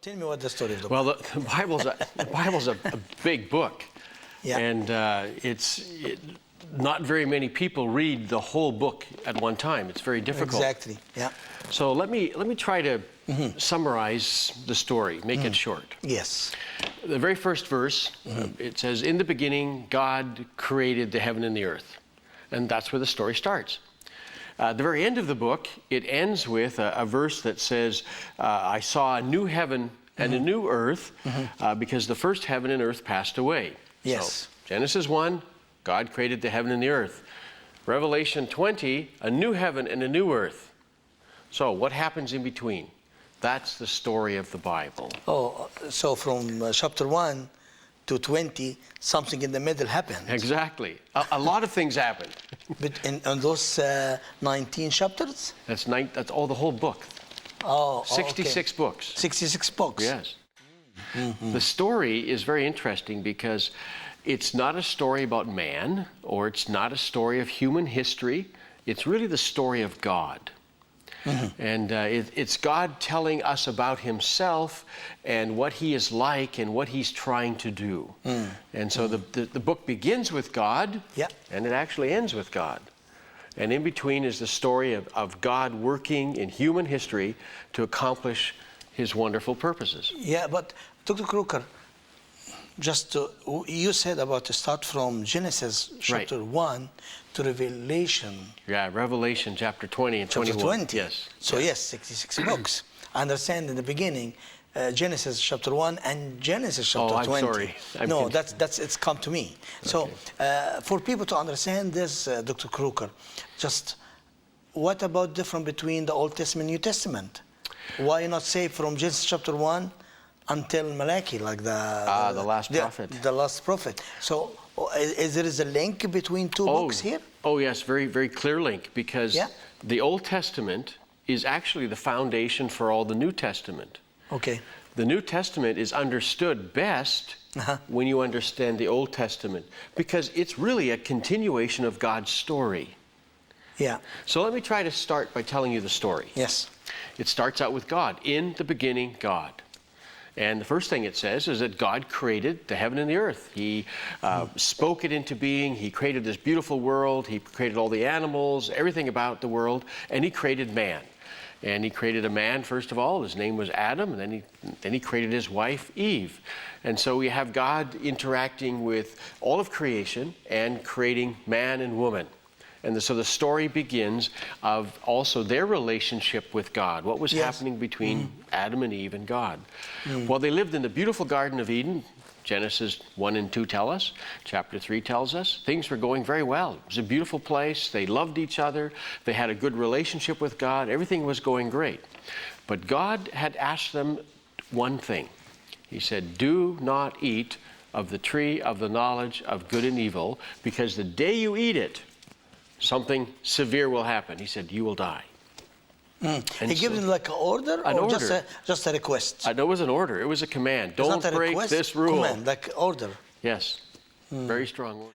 Tell me what the story of the Well, book. the Bible's a big book, Yeah. and not very many people read the whole book at one time. It's very difficult. Exactly. Yeah. So let me try to summarize the story, make it short. Yes. The very first verse, it says, "In the beginning, God created the heaven and the earth," and that's where the story starts. The very end of the book, it ends with a verse that says, "I saw a new heaven and a new earth, because the first heaven and earth passed away." Yes. So, Genesis 1, God created the heaven and the earth. Revelation 20, a new heaven and a new earth. So what happens in between? That's the story of the Bible. Oh, so from chapter 1 to 20, something in the middle happened. Exactly. A lot of things happen. But in those 19 chapters? That's all the whole book. Oh, 66 okay. books. 66 books. Yes. The story is very interesting because it's not a story about man, or it's not a story of human history. It's really the story of God. And it's God telling us about himself and what he is like and what he's trying to do. And so the book begins with God, and it actually ends with God. And in between is the story of God working in human history to accomplish his wonderful purposes. Yeah, but Dr. Kruker, you said about to start from Genesis chapter 1 to Revelation. Yeah, Revelation chapter 20 and 21. Chapter 20. Yes. So yes, 66 books. I understand in the beginning, Genesis chapter 1 and Genesis chapter 20. Sorry. No, it's come to me. So for people to understand this, Dr. Kruker, just what about difference between the Old Testament and New Testament? Why not say from Genesis chapter 1 until Malachi, like the last prophet. The last prophet. So is there a link between two books here? Oh yes, very, very clear link, because the Old Testament is actually the foundation for all the New Testament. Okay. The New Testament is understood best when you understand the Old Testament, because it's really a continuation of God's story. Yeah. So let me try to start by telling you the story. Yes. It starts out with God. In the beginning, God. And the first thing it says is that God created the heaven and the earth. He spoke it into being. He created this beautiful world. He created all the animals, everything about the world, and he created man. And he created a man, first of all. His name was Adam, and then he created his wife, Eve. And so we have God interacting with all of creation and creating man and woman. And so the story begins of also their relationship with God. What was happening between Adam and Eve and God? Well, they lived in the beautiful Garden of Eden. Genesis 1 and 2 tell us. Chapter 3 tells us. Things were going very well. It was a beautiful place. They loved each other. They had a good relationship with God. Everything was going great. But God had asked them one thing. He said, "Do not eat of the tree of the knowledge of good and evil, because the day you eat it, something severe will happen." He said, "You will die." He gave them like an order, just a request? No, it was an order. It was a command. Don't break this rule. Command, like order. Yes. Very strong order.